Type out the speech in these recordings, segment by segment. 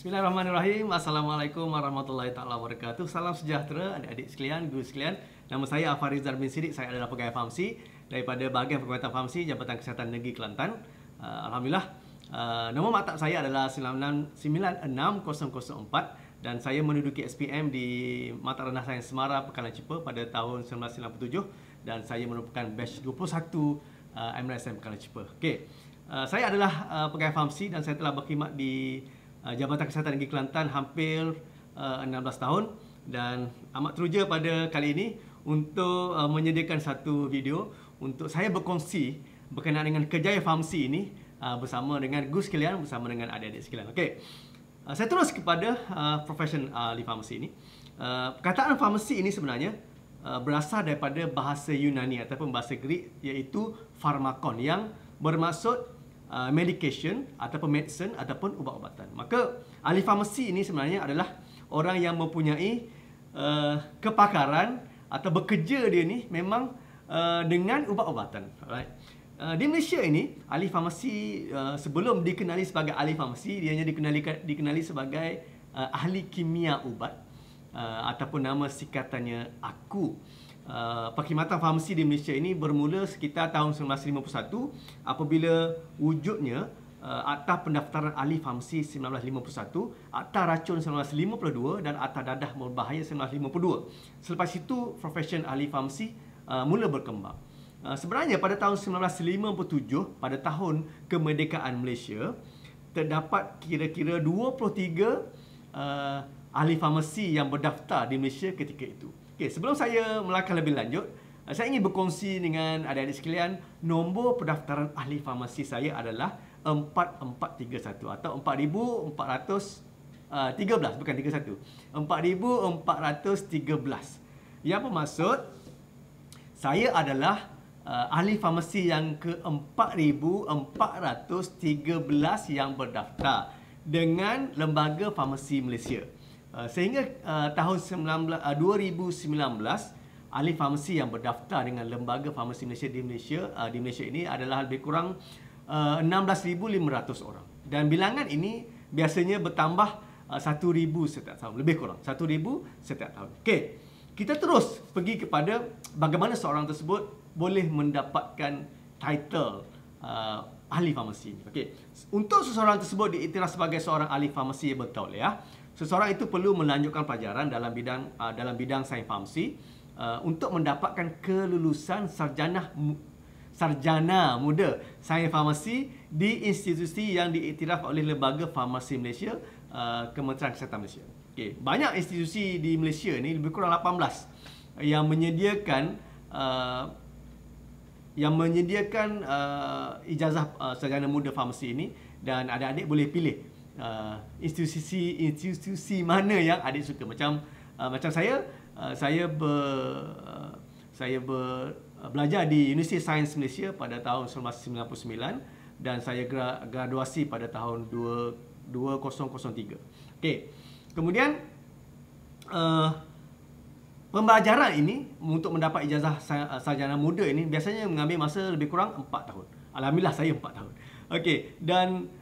Bismillahirrahmanirrahim. Assalamualaikum warahmatullahi taala wabarakatuh. Salam sejahtera adik-adik sekalian, guru sekalian. Nama saya Afarizal bin Sidik. Saya adalah pegawai Famsi daripada Bahagian Perkhidmatan Famsi Jabatan Kesihatan Negeri Kelantan. Alhamdulillah. Nombor maktab saya adalah 96004 dan saya menduduki SPM di Mata Rendah Sains Semara Pekalan Cipa pada tahun 1997 dan saya merupakan batch 21 MRSM Pekalan Cipa. Okey. Saya adalah pegawai Famsi dan saya telah berkhidmat di Jabatan Kesihatan Negeri Kelantan hampir 16 tahun dan amat teruja pada kali ini untuk menyediakan satu video untuk saya berkongsi berkenaan dengan kerjaya Famsi ini bersama dengan guru sekalian, bersama dengan adik-adik sekalian. Okey. Saya terus kepada profession ahli farmasi ini. Perkataan farmasi ini sebenarnya berasal daripada bahasa Yunani ataupun bahasa Greek iaitu pharmakon yang bermaksud medication ataupun medicine ataupun ubat-ubatan. Maka ahli farmasi ini sebenarnya adalah orang yang mempunyai kepakaran atau bekerja dia ni memang dengan ubat-ubatan. Alright. Di Malaysia ini ahli farmasi sebelum dikenali sebagai ahli farmasi dia hanya dikenali sebagai ahli kimia ubat ataupun nama singkatannya AKU. Perkhidmatan farmasi di Malaysia ini bermula sekitar tahun 1951 apabila wujudnya Akta Pendaftaran Ahli Farmasi 1951, Akta Racun 1952 dan Akta Dadah Berbahaya 1952. Selepas itu profession ahli farmasi mula berkembang. Sebenarnya pada tahun 1957, pada tahun kemerdekaan Malaysia, terdapat kira-kira 23 ahli farmasi yang berdaftar di Malaysia ketika itu. Okay, sebelum saya melangkah lebih lanjut, saya ingin berkongsi dengan adik-adik sekalian nombor pendaftaran ahli farmasi saya adalah 4431 atau 4413, bukan 31. 4413. Yang bermaksud saya adalah ahli farmasi yang ke-4413 yang berdaftar dengan Lembaga Farmasi Malaysia. Sehingga tahun 2019 ahli farmasi yang berdaftar dengan Lembaga Farmasi Malaysia di Malaysia ini adalah lebih kurang 16,500 orang. Dan bilangan ini biasanya bertambah 1,000 setiap tahun, lebih kurang 1,000 setiap tahun. Okey. Kita terus pergi kepada bagaimana seorang tersebut boleh mendapatkan title ahli farmasi. Okey. Untuk seseorang tersebut diiktiraf sebagai seorang ahli farmasi yang bertauliah, seseorang itu perlu melanjutkan pelajaran dalam bidang sains farmasi untuk mendapatkan kelulusan sarjana muda sains farmasi di institusi yang diiktiraf oleh Lembaga Farmasi Malaysia, Kementerian Kesihatan Malaysia. Okay. Banyak institusi di Malaysia ni, lebih kurang 18 yang menyediakan ijazah sarjana muda farmasi ini, dan adik-adik boleh pilih institusi mana yang adik suka. Macam saya belajar di Universiti Sains Malaysia pada tahun 1999 dan saya graduasi pada tahun 2003. Okey. Kemudian pembelajaran ini untuk mendapat ijazah sarjana muda ini biasanya mengambil masa lebih kurang 4 tahun. Alhamdulillah saya 4 tahun. Okey, dan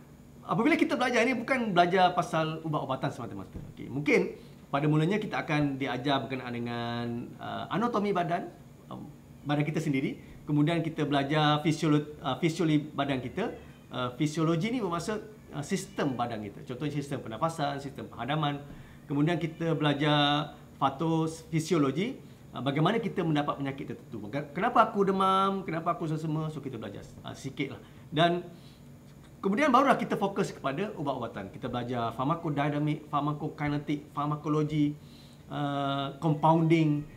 apabila kita belajar ini bukan belajar pasal ubat-ubatan semata-mata. Okay. Mungkin pada mulanya kita akan diajar berkenaan dengan anatomi badan kita sendiri. Kemudian kita belajar fisiologi badan kita. Fisiologi ini bermaksud sistem badan kita. Contohnya sistem pernafasan, sistem penghadaman. Kemudian kita belajar patofisiologi, bagaimana kita mendapat penyakit tertentu. Kenapa aku demam, kenapa aku sesama, so kita belajar sikit lah. Dan kemudian barulah kita fokus kepada ubat-ubatan. Kita belajar farmakodinamik, farmakokinetik, farmakologi, compounding.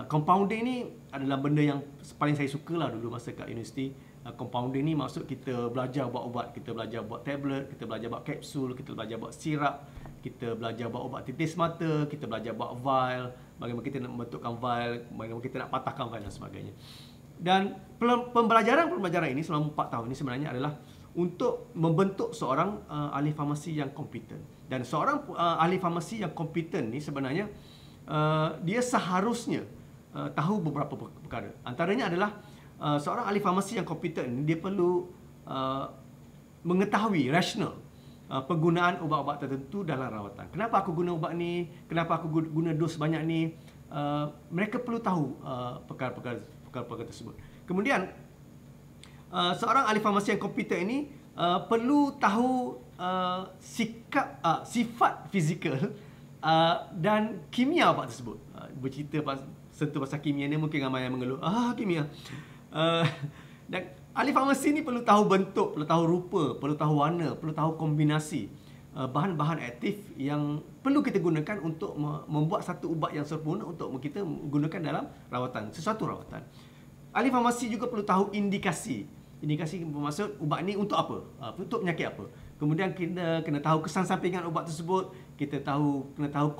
Compounding ni adalah benda yang paling saya suka lah dulu masa kat universiti. Compounding ni maksud kita belajar buat ubat, kita belajar buat tablet, kita belajar buat kapsul, kita belajar buat sirap, kita belajar buat ubat titis mata, kita belajar buat vial, bagaimana kita nak membentukkan vial, bagaimana kita nak patahkan vial dan sebagainya. Dan pembelajaran ini selama 4 tahun ini sebenarnya adalah untuk membentuk seorang ahli farmasi yang kompeten. Dan seorang ahli farmasi yang kompeten ni sebenarnya dia seharusnya tahu beberapa perkara. Antaranya adalah seorang ahli farmasi yang kompeten ni dia perlu mengetahui rasional penggunaan ubat-ubat tertentu dalam rawatan. Kenapa aku guna ubat ni? Kenapa aku guna dos banyak ni? Mereka perlu tahu perkara-perkara tersebut. Kemudian seorang ahli farmasi yang kompeten ini perlu tahu sifat fizikal dan kimia ubat tersebut. Bercerita sentuh pasal kimia ni mungkin ramai yang mengeluh, kimia. Dan ahli farmasi ni perlu tahu bentuk, perlu tahu rupa, perlu tahu warna, perlu tahu kombinasi bahan-bahan aktif yang perlu kita gunakan untuk membuat satu ubat yang sempurna untuk kita gunakan dalam rawatan, sesuatu rawatan. Ahli farmasi juga perlu tahu indikasi. Indikasi bermaksud ubat ni untuk apa? Untuk penyakit apa? Kemudian kita kena tahu kesan sampingan ubat tersebut. Kita kena tahu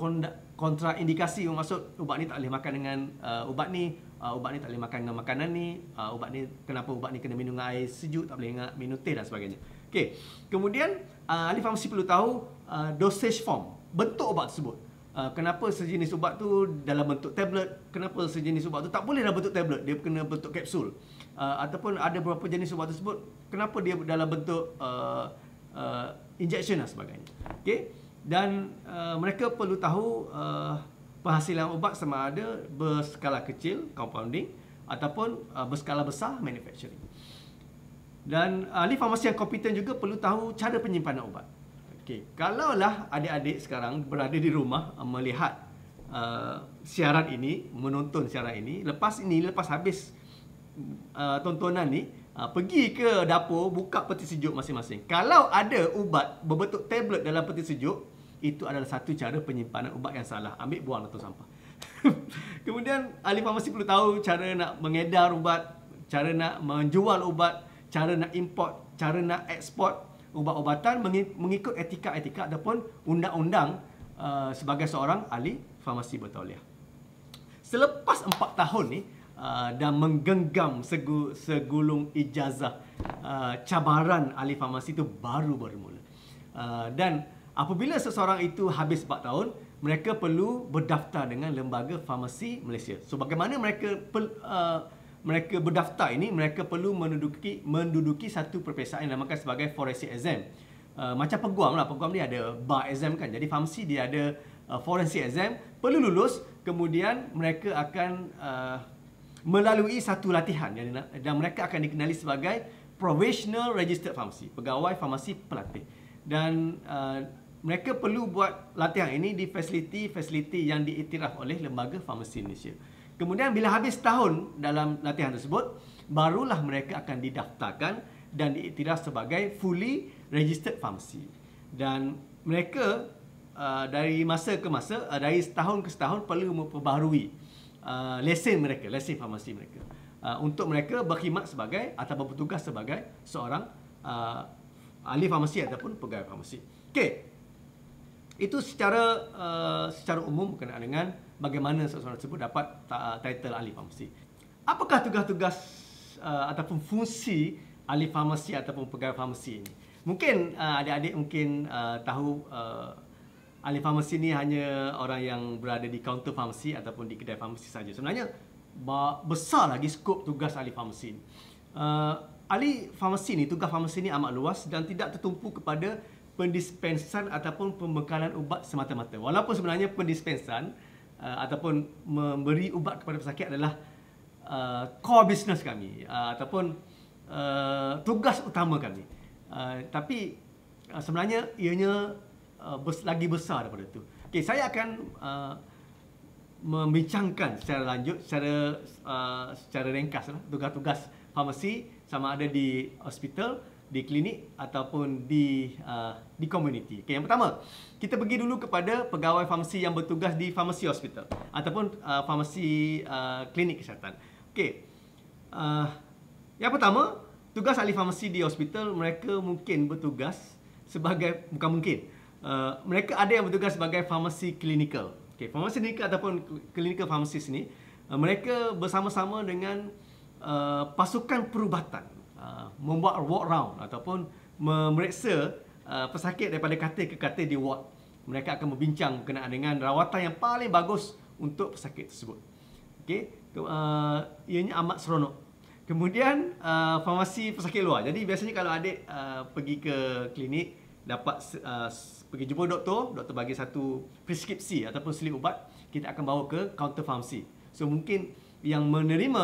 kontraindikasi, bermaksud ubat ni tak boleh makan dengan ubat ni tak boleh makan dengan makanan ni, ubat ni kenapa ubat ni kena minum air sejuk, tak boleh minum teh dan sebagainya. Okey. Kemudian ahli farmasi perlu tahu dosage form, bentuk ubat tersebut. Kenapa sejenis ubat tu dalam bentuk tablet, kenapa sejenis ubat tu tak boleh dalam bentuk tablet, dia kena bentuk kapsul. Ataupun ada beberapa jenis ubat tersebut, kenapa dia dalam bentuk injection dan sebagainya. Okey. Dan mereka perlu tahu penghasilan ubat sama ada berskala kecil, compounding, ataupun berskala besar, manufacturing. Dan ahli farmasi yang kompeten juga perlu tahu cara penyimpanan ubat. Okey, kalaulah adik-adik sekarang berada di rumah melihat siaran ini, menonton siaran ini, lepas habis tontonan ni, pergi ke dapur, buka peti sejuk masing-masing. Kalau ada ubat berbentuk tablet dalam peti sejuk, itu adalah satu cara penyimpanan ubat yang salah. Ambil, buang atau sampah. Kemudian ahli farmasi perlu tahu cara nak mengedar ubat, cara nak menjual ubat, cara nak import, cara nak ekspor ubat-ubatan mengikut etika-etika ataupun undang-undang sebagai seorang ahli farmasi bertauliah. Selepas 4 tahun ni dan menggenggam segulung ijazah, cabaran ahli farmasi itu baru bermula. Dan apabila seseorang itu habis 4 tahun, mereka perlu berdaftar dengan Lembaga Farmasi Malaysia. So bagaimana mereka berdaftar ini, mereka perlu menduduki satu peperiksaan yang dinamakan sebagai forensic exam. Macam peguam lah, peguam dia ada bar exam kan. Jadi farmasi dia ada forensic exam, perlu lulus, kemudian mereka akan melalui satu latihan dan mereka akan dikenali sebagai Provisional Registered Pharmacy, pegawai farmasi pelatih. Dan mereka perlu buat latihan ini di fasiliti yang diiktiraf oleh Lembaga Farmasi Malaysia. Kemudian bila habis tahun dalam latihan tersebut, barulah mereka akan didaftarkan dan diiktiraf sebagai fully registered pharmacy. Dan mereka dari masa ke masa, dari setahun ke setahun perlu memperbaharui lesen farmasi mereka. Untuk mereka berkhidmat sebagai atau bertugas sebagai seorang ahli farmasi ataupun pegawai farmasi. Okey. Itu secara umum berkenaan dengan bagaimana seseorang tersebut dapat title ahli farmasi. Apakah tugas-tugas ataupun fungsi ahli farmasi ataupun pegawai farmasi ini? Mungkin adik-adik mungkin tahu ahli farmasi ini hanya orang yang berada di kaunter farmasi ataupun di kedai farmasi saja. Sebenarnya besar lagi skop tugas ahli farmasi ini. Ahli farmasi ini, tugas farmasi ini amat luas dan tidak tertumpu kepada pendispensan ataupun pembekalan ubat semata-mata. Walaupun sebenarnya pendispensan ataupun memberi ubat kepada pesakit adalah core business kami ataupun tugas utama kami. Tapi sebenarnya ianya lagi besar daripada itu. Okey, saya akan membincangkan secara lanjut, secara ringkas tugas-tugas farmasi sama ada di hospital, di klinik ataupun di community. Okay, yang pertama, kita pergi dulu kepada pegawai farmasi yang bertugas di farmasi hospital ataupun farmasi klinik kesihatan. Okay. Yang pertama, tugas ahli farmasi di hospital, mereka mungkin bertugas sebagai, mereka ada yang bertugas sebagai farmasi klinikal. Okay, farmasi klinikal ataupun clinical pharmacist ni, mereka bersama-sama dengan pasukan perubatan, membuat walk round ataupun memeriksa pesakit daripada katil ke katil di ward. Mereka akan berbincang berkenaan dengan rawatan yang paling bagus untuk pesakit tersebut. Okey, ianya amat seronok. Kemudian farmasi pesakit luar. Jadi biasanya kalau adik pergi ke klinik, dapat pergi jumpa doktor bagi satu preskripsi ataupun slip ubat, kita akan bawa ke kaunter farmasi. So mungkin yang menerima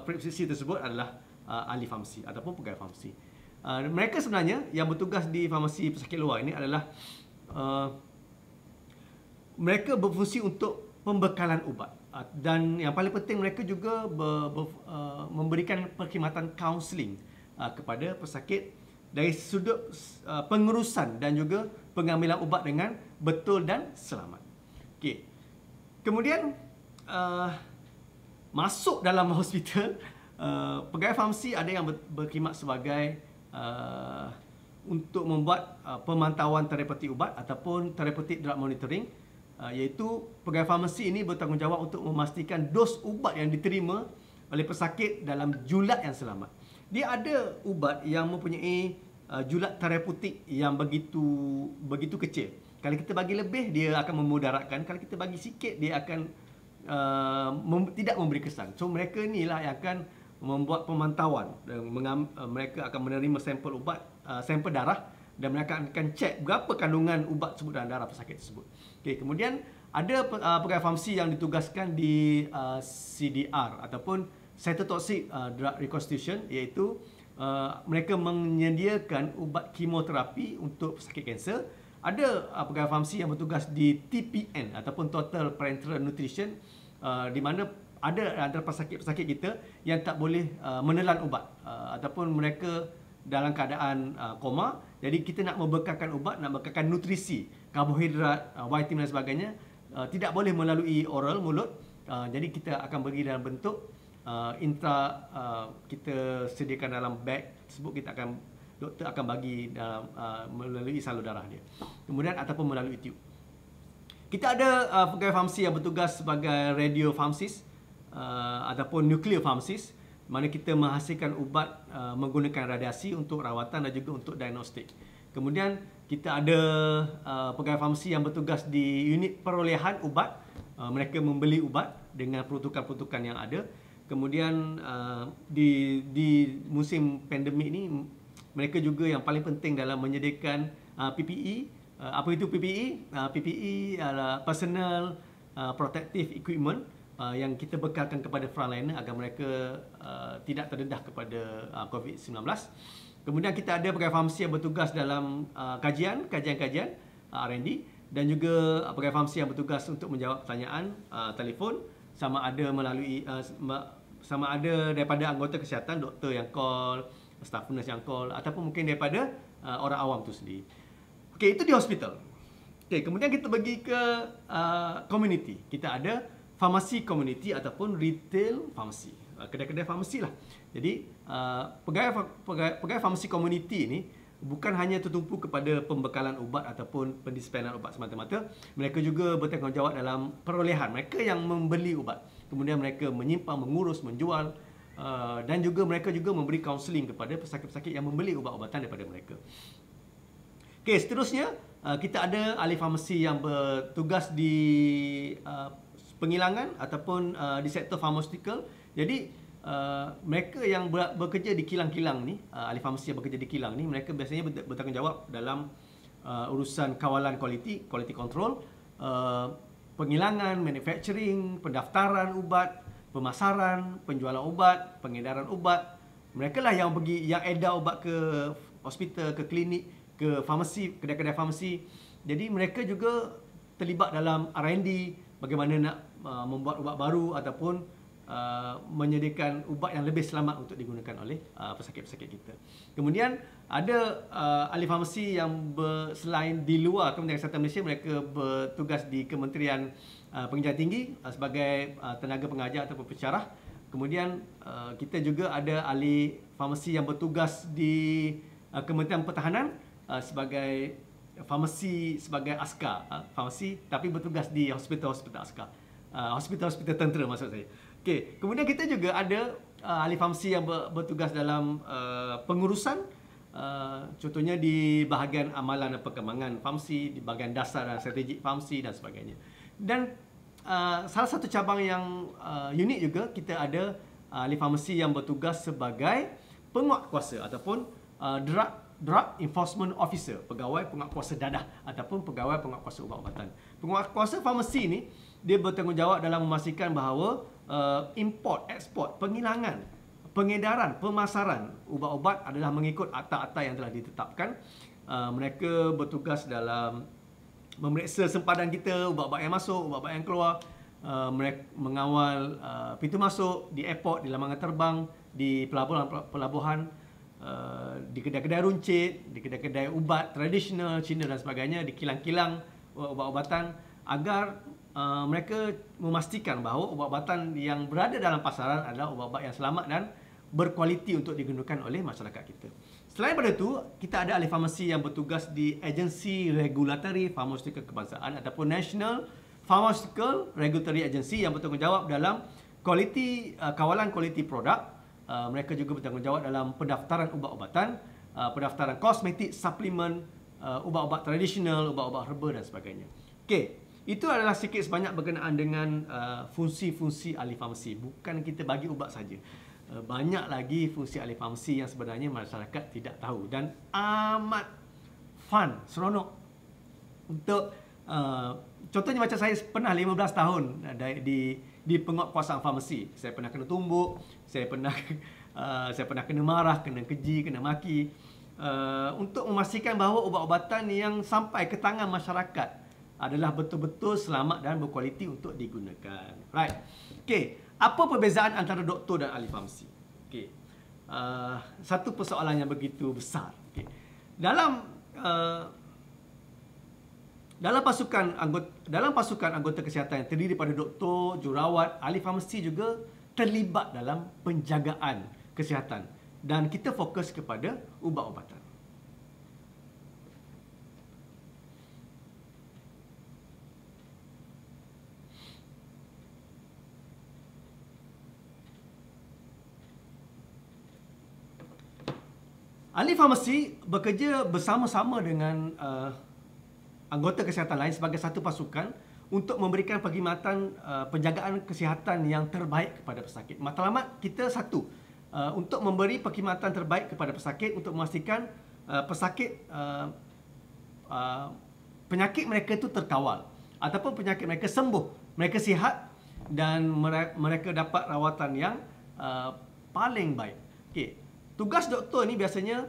preskripsi tersebut adalah ahli farmasi ataupun pegawai farmasi. Mereka sebenarnya yang bertugas di farmasi pesakit luar ini adalah mereka berfungsi untuk pembekalan ubat, dan yang paling penting mereka juga memberikan perkhidmatan kaunseling kepada pesakit dari sudut pengurusan dan juga pengambilan ubat dengan betul dan selamat. Okey. Kemudian masuk dalam hospital, pegawai farmasi ada yang berkhidmat sebagai untuk membuat pemantauan terapeutik ubat ataupun terapeutik drug monitoring, iaitu pegawai farmasi ini bertanggungjawab untuk memastikan dos ubat yang diterima oleh pesakit dalam julat yang selamat. Dia ada ubat yang mempunyai julat terapeutik yang begitu kecil. Kalau kita bagi lebih, dia akan memudaratkan. Kalau kita bagi sikit, dia akan tidak memberi kesan. So mereka inilah yang akan membuat pemantauan, dan mereka akan menerima sampel ubat, sampel darah, dan mereka akan cek berapa kandungan ubat tersebut dalam darah pesakit tersebut. Okay, kemudian ada pegawai farmasi yang ditugaskan di CDR ataupun cytotoxic drug reconstitution, iaitu mereka menyediakan ubat kemoterapi untuk pesakit kanser. Ada pegawai farmasi yang bertugas di TPN ataupun Total Parenteral Nutrition, di mana ada antara pesakit-pesakit kita yang tak boleh menelan ubat ataupun mereka dalam keadaan koma. Jadi kita nak membekalkan ubat, nak bekalkan nutrisi, karbohidrat, vitamin dan sebagainya, tidak boleh melalui oral, mulut. Jadi kita akan beri dalam bentuk kita sediakan dalam beg tersebut. Doktor akan bagi dalam melalui salur darah dia, kemudian ataupun melalui tube. Kita ada pegawai farmasi yang bertugas sebagai radio pharmacist ataupun nuclear pharmacist, mana kita menghasilkan ubat menggunakan radiasi untuk rawatan dan juga untuk diagnostik. Kemudian kita ada pegawai farmasi yang bertugas di unit perolehan ubat. Mereka membeli ubat dengan peruntukan-peruntukan yang ada. Kemudian di musim pandemik ini, mereka juga yang paling penting dalam menyediakan PPE. Apa itu PPE? PPE adalah personal protective equipment yang kita bekalkan kepada frontliner agar mereka tidak terdedah kepada COVID-19. Kemudian kita ada pegawai farmasi yang bertugas dalam kajian R&D, dan juga pegawai farmasi yang bertugas untuk menjawab pertanyaan telefon, sama ada daripada anggota kesihatan, doktor yang call, staff nurse yang call, ataupun mungkin daripada orang awam tu sendiri. Okey, itu di hospital. Okey, kemudian kita pergi ke community. Kita ada farmasi community ataupun retail farmasi, kedai-kedai farmasi lah. Jadi pegawai farmasi community ini bukan hanya tertumpu kepada pembekalan ubat ataupun pendispensan ubat semata-mata. Mereka juga bertanggungjawab dalam perolehan. Mereka yang membeli ubat, kemudian mereka menyimpan, mengurus, menjual, dan juga mereka juga memberi kaunseling kepada pesakit-pesakit yang membeli ubat-ubatan daripada mereka. Okey, seterusnya kita ada ahli farmasi yang bertugas di pengilangan ataupun di sektor pharmaceutical. Jadi mereka yang bekerja di kilang-kilang ni, ahli farmasi yang bekerja di kilang ni, mereka biasanya bertanggungjawab dalam urusan kawalan quality control, pengilangan, manufacturing, pendaftaran ubat, pemasaran, penjualan ubat, pengedaran ubat. Mereka lah yang edar ubat ke hospital, ke klinik, ke farmasi, kedai-kedai farmasi. Jadi mereka juga terlibat dalam R&D, bagaimana nak membuat ubat baru ataupun menyediakan ubat yang lebih selamat untuk digunakan oleh pesakit-pesakit kita. Kemudian ada ahli farmasi yang selain di luar Kementerian Kesihatan Malaysia, mereka bertugas di Kementerian Pengajian Tinggi sebagai tenaga pengajar ataupun pensyarah. Kemudian kita juga ada ahli farmasi yang bertugas di Kementerian Pertahanan sebagai farmasi, sebagai askar farmasi, tapi bertugas di hospital-hospital askar, hospital-hospital tentera maksud saya. Okey, kemudian kita juga ada ahli farmasi yang bertugas dalam pengurusan, contohnya di bahagian amalan dan perkembangan farmasi, di bahagian dasar dan strategik farmasi dan sebagainya. Dan salah satu cabang yang unik juga, kita ada ahli farmasi yang bertugas sebagai penguatkuasa ataupun drug Drug Enforcement Officer, pegawai penguatkuasa dadah ataupun pegawai penguatkuasa ubat-ubatan. Penguatkuasa farmasi ni dia bertanggungjawab dalam memastikan bahawa import, ekspor, penghilangan, pengedaran, pemasaran ubat-ubat adalah mengikut akta-akta yang telah ditetapkan. Mereka bertugas dalam memeriksa sempadan kita, ubat-ubat yang masuk, ubat-ubat yang keluar. Mereka mengawal pintu masuk di airport, di lamangan terbang, di pelabuhan, di kedai-kedai runcit, di kedai-kedai ubat tradisional Cina dan sebagainya, di kilang-kilang ubat-ubatan, agar mereka memastikan bahawa ubat-ubatan yang berada dalam pasaran adalah ubat-ubat yang selamat dan berkualiti untuk digunakan oleh masyarakat kita. Selain daripada itu, kita ada ahli farmasi yang bertugas di Agensi Regulatory Pharmaceutical Kebangsaan ataupun National Pharmaceutical Regulatory Agency yang bertanggungjawab dalam kawalan kualiti produk. Mereka juga bertanggungjawab dalam pendaftaran ubat-ubatan, pendaftaran kosmetik, suplemen, ubat-ubat tradisional, ubat-ubat herba dan sebagainya. Okey, itu adalah sikit sebanyak berkenaan dengan fungsi-fungsi ahli farmasi. Bukan kita bagi ubat saja. Banyak lagi fungsi ahli farmasi yang sebenarnya masyarakat tidak tahu dan amat fun, seronok untuk contohnya macam saya pernah 15 tahun di penguatkuasaan farmasi. Saya pernah kena tumbuk, saya pernah kena marah, kena keji, kena maki, untuk memastikan bahawa ubat-ubatan yang sampai ke tangan masyarakat adalah betul-betul selamat dan berkualiti untuk digunakan. Right. Okey, apa perbezaan antara doktor dan ahli farmasi? Okey. Satu persoalan yang begitu besar. Okey. Dalam pasukan anggota kesihatan yang terdiri daripada doktor, jurawat, ahli farmasi juga terlibat dalam penjagaan kesihatan dan kita fokus kepada ubat-ubatan. Ahli farmasi bekerja bersama-sama dengan anggota kesihatan lain sebagai satu pasukan untuk memberikan perkhidmatan penjagaan kesihatan yang terbaik kepada pesakit. Matlamat kita satu, untuk memberi perkhidmatan terbaik kepada pesakit untuk memastikan pesakit penyakit mereka itu terkawal ataupun penyakit mereka sembuh, mereka sihat dan mereka dapat rawatan yang paling baik. Okey. Tugas doktor ni biasanya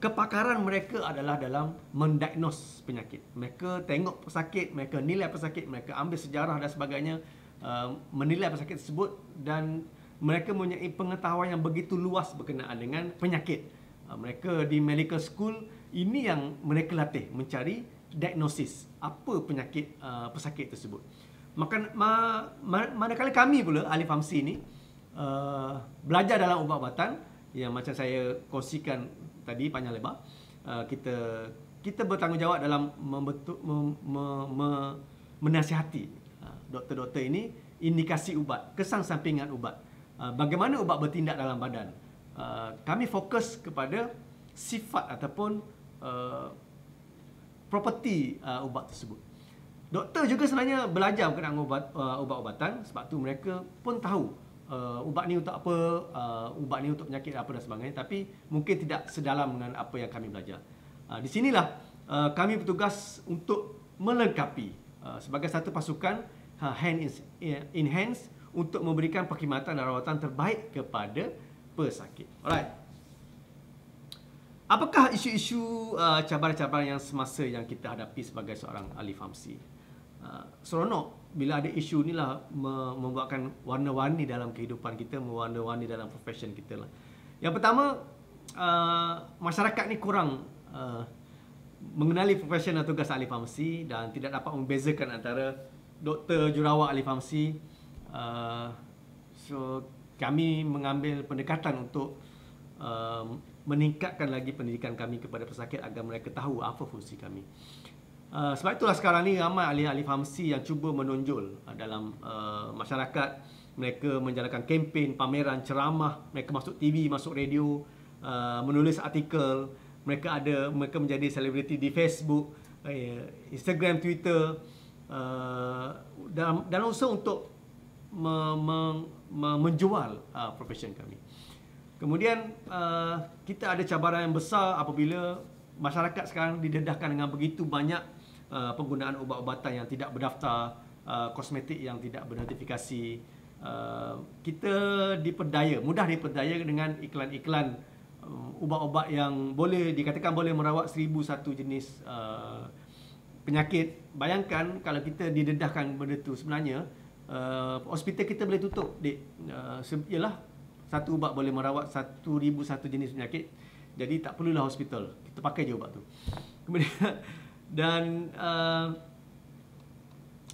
kepakaran mereka adalah dalam mendiagnose penyakit. Mereka tengok pesakit, mereka nilai pesakit, mereka ambil sejarah dan sebagainya, menilai pesakit tersebut dan mereka mempunyai pengetahuan yang begitu luas berkenaan dengan penyakit. Mereka di medical school ini yang mereka latih mencari diagnosis apa penyakit pesakit tersebut. Manakala kami pula ahli farmasi ini belajar dalam ubat-ubatan yang macam saya kongsikan tadi panjang lebar, kita bertanggungjawab dalam menasihati doktor-doktor ini indikasi ubat, kesan sampingan ubat, bagaimana ubat bertindak dalam badan. Kami fokus kepada sifat ataupun properti ubat tersebut. Doktor juga sebenarnya belajar berkenaan ubat-ubatan, sebab tu mereka pun tahu ubat ni untuk apa, ubat ni untuk penyakit apa dan sebagainya, tapi mungkin tidak sedalam dengan apa yang kami belajar. Di sinilah kami bertugas untuk melengkapi sebagai satu pasukan hand in hands untuk memberikan perkhidmatan dan rawatan terbaik kepada pesakit. Alright. Apakah isu-isu cabaran-cabaran yang semasa yang kita hadapi sebagai seorang ahli farmasi? Seronok bila ada isu ni lah membuatkan warna-warni dalam kehidupan kita, warna-warni dalam profession kita lah. Yang pertama, masyarakat ni kurang mengenali profession dan tugas ahli farmasi dan tidak dapat membezakan antara doktor, jurawat, ahli farmasi. So kami mengambil pendekatan untuk meningkatkan lagi pendidikan kami kepada pesakit agar mereka tahu apa fungsi kami. Sebab itulah sekarang ni ramai ahli-ahli farmasi yang cuba menonjol dalam masyarakat. Mereka menjalankan kempen, pameran, ceramah, mereka masuk TV, masuk radio, menulis artikel, mereka menjadi selebriti di Facebook, Instagram, Twitter, dan also untuk menjual profession kami. Kemudian kita ada cabaran yang besar apabila masyarakat sekarang didedahkan dengan begitu banyak penggunaan ubat-ubatan yang tidak berdaftar, kosmetik yang tidak bernotifikasi. Kita mudah diperdaya dengan iklan-iklan ubat-ubat yang boleh dikatakan boleh merawat 1001 jenis penyakit. Bayangkan kalau kita didedahkan benda tu, sebenarnya hospital kita boleh tutup, ialah satu ubat boleh merawat 1001 jenis penyakit. Jadi tak perlulah hospital, kita pakai je ubat tu. Kemudian dan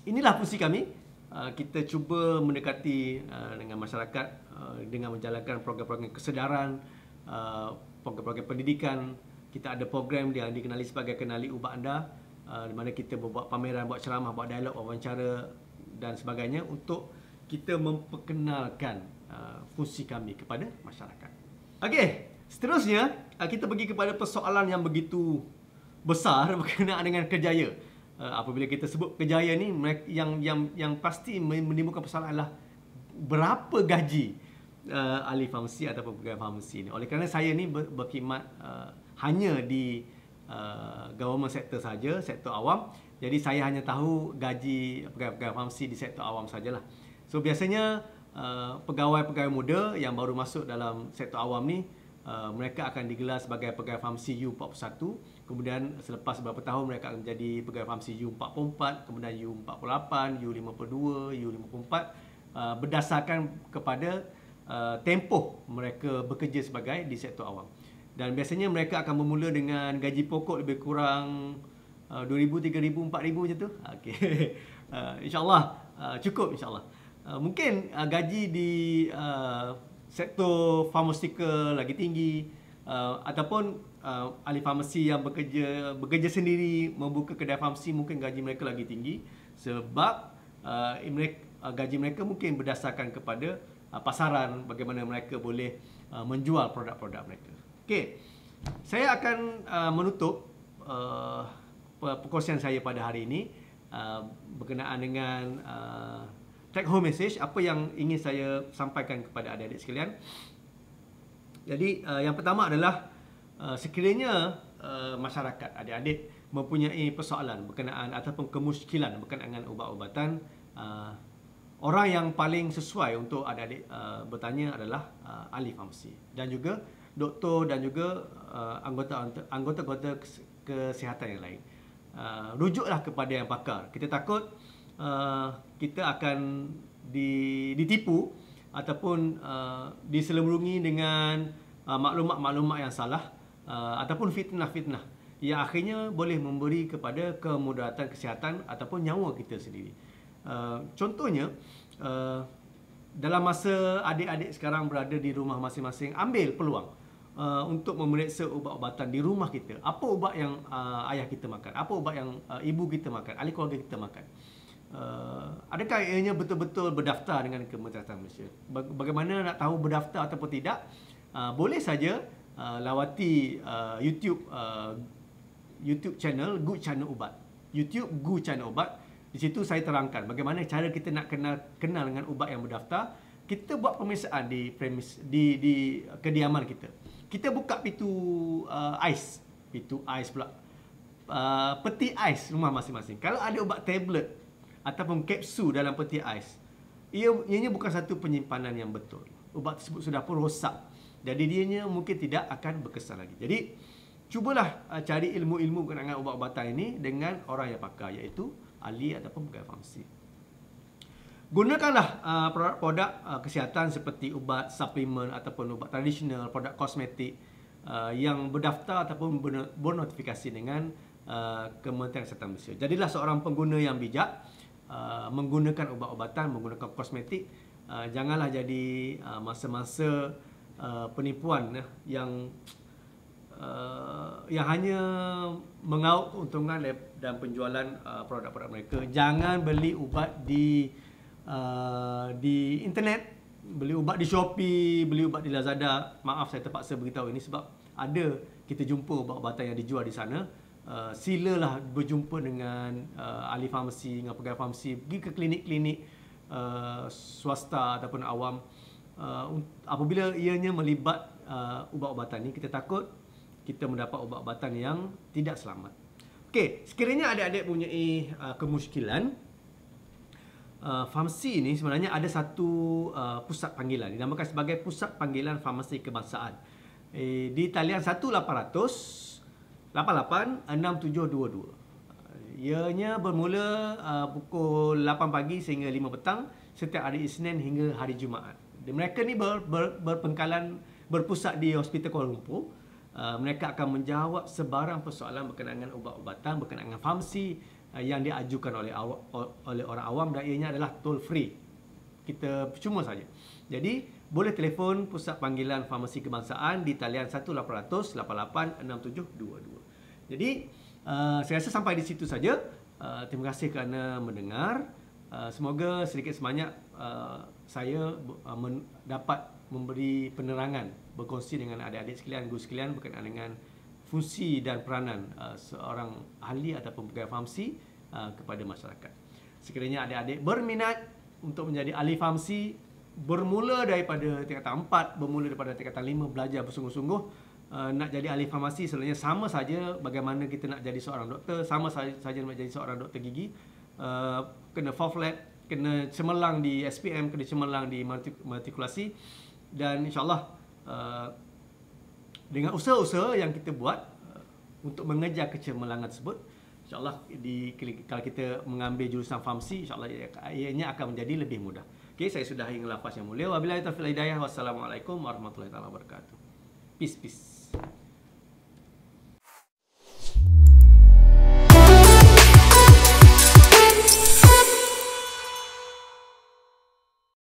inilah fungsi kami. Kita cuba mendekati dengan masyarakat dengan menjalankan program-program kesedaran, program-program pendidikan. Kita ada program yang dikenali sebagai Kenali Ubat Anda, di mana kita buat pameran, buat ceramah, buat dialog, wawancara dan sebagainya untuk kita memperkenalkan fungsi kami kepada masyarakat. Okey, seterusnya kita pergi kepada persoalan yang begitu besar berkenaan dengan kerjaya. Apabila kita sebut kerjaya ni, yang pasti menimbulkan persoalan adalah berapa gaji ahli farmasi ataupun pegawai farmasi ni. Oleh kerana saya ni berkhidmat hanya di government sector saja, sektor awam. Jadi saya hanya tahu gaji pegawai-pegawai farmasi di sektor awam sajalah. So biasanya pegawai-pegawai muda yang baru masuk dalam sektor awam ni, mereka akan digelar sebagai pegawai farmasi U41. Kemudian selepas beberapa tahun mereka akan menjadi pegawai farmasi U44, kemudian U48, U52, U54, berdasarkan kepada tempoh mereka bekerja sebagai di sektor awam. Dan biasanya mereka akan bermula dengan gaji pokok lebih kurang 2,000, 3,000, 4,000 macam tu. Okey. InsyaAllah cukup, insyaAllah. Mungkin gaji di sektor farmaceutical lagi tinggi, ataupun ahli farmasi yang bekerja sendiri membuka kedai farmasi, mungkin gaji mereka lagi tinggi sebab gaji mereka mungkin berdasarkan kepada pasaran, bagaimana mereka boleh menjual produk-produk mereka. Okey, saya akan menutup perkongsian saya pada hari ini berkenaan dengan take home message, apa yang ingin saya sampaikan kepada adik-adik sekalian. Jadi yang pertama adalah sekiranya masyarakat, adik-adik mempunyai persoalan berkenaan ataupun kemusykilan berkenaan dengan ubat-ubatan, orang yang paling sesuai untuk adik-adik bertanya adalah ahli farmasi dan juga doktor dan juga anggota-anggota kesihatan yang lain. Rujuklah kepada yang pakar. Kita takut kita akan ditipu ataupun diselubungi dengan maklumat-maklumat yang salah ataupun fitnah-fitnah yang akhirnya boleh memberi kepada kemudaratan kesihatan ataupun nyawa kita sendiri. Contohnya, dalam masa adik-adik sekarang berada di rumah masing-masing, ambil peluang untuk memeriksa ubat-ubatan di rumah kita. Apa ubat yang ayah kita makan? Apa ubat yang ibu kita makan? Ahli keluarga kita makan? Adakah ianya betul-betul berdaftar dengan Kementerian Kesihatan Malaysia? Bagaimana nak tahu berdaftar ataupun tidak? Boleh saja lawati YouTube channel Good Channel Ubat. YouTube Good Channel Ubat. Di situ saya terangkan bagaimana cara kita nak kenal dengan ubat yang berdaftar. Kita buat pemeriksaan di kediaman kita. Kita buka pintu ais pula. Peti ais rumah masing-masing. Kalau ada ubat tablet ataupun kapsul dalam peti ais, ianya bukan satu penyimpanan yang betul. Ubat tersebut sudah pun rosak. Jadi dianya mungkin tidak akan berkesan lagi. Jadi cubalah cari ilmu-ilmu berkenaan ubat-ubatan ini dengan orang yang pakar, iaitu ahli ataupun pegawai farmasi. Gunakanlah produk-produk kesihatan seperti ubat, suplemen ataupun ubat tradisional, produk kosmetik yang berdaftar ataupun bernotifikasi dengan Kementerian Kesihatan Malaysia. Jadilah seorang pengguna yang bijak, menggunakan ubat-ubatan, menggunakan kosmetik. Janganlah jadi masa-masa penipuan yang hanya mengauk keuntungan dan penjualan produk-produk mereka. Jangan beli ubat di internet, beli ubat di Shopee, beli ubat di Lazada. Maaf saya terpaksa beritahu ini sebab ada kita jumpa ubat-ubatan yang dijual di sana. Silalah berjumpa dengan ahli farmasi, dengan pegawai farmasi, pergi ke klinik-klinik swasta ataupun awam. Apabila ianya melibat ubat-ubatan ni, kita takut kita mendapat ubat-ubatan yang tidak selamat. Okey, sekiranya adik-adik punya kemusykilan, farmasi ni sebenarnya ada satu pusat panggilan, dinamakan sebagai Pusat Panggilan Farmasi Kebangsaan. Di talian 1800 88 6722. Ianya bermula pukul 8 pagi sehingga 5 petang setiap hari Isnin hingga hari Jumaat. Mereka ni berpusat di Hospital Kuala Lumpur. Mereka akan menjawab sebarang persoalan berkenaan dengan ubat-ubatan, berkenaan dengan farmasi yang diajukan oleh orang awam, dan ianya adalah toll free. Kita percuma saja. Jadi boleh telefon Pusat Panggilan Farmasi Kebangsaan di talian 1800 88 6722. Jadi saya rasa sampai di situ saja. Terima kasih kerana mendengar. Semoga sedikit sebanyak saya dapat memberi penerangan, berkongsi dengan adik-adik sekalian, guru sekalian berkenaan dengan fungsi dan peranan seorang ahli ataupun pegawai farmasi kepada masyarakat. Sekiranya adik-adik berminat untuk menjadi ahli farmasi, bermula daripada tingkatan 4, bermula daripada tingkatan 5, belajar bersungguh-sungguh. Nak jadi ahli farmasi sebenarnya sama saja bagaimana kita nak jadi seorang doktor, sama saja nak jadi seorang doktor gigi. Kena FOFLAB, kena cemerlang di SPM, kena cemerlang di matrikulasi, dan insyaAllah dengan usaha-usaha yang kita buat untuk mengejar kecemerlangan tersebut, insyaAllah kalau kita mengambil jurusan farmasi, insyaAllah ianya akan menjadi lebih mudah. Okay, saya sudah dengan lafaz yang mulia. Wabillahi taufiq wal hidayah. Wassalamualaikum warahmatullahi wabarakatuh. Peace.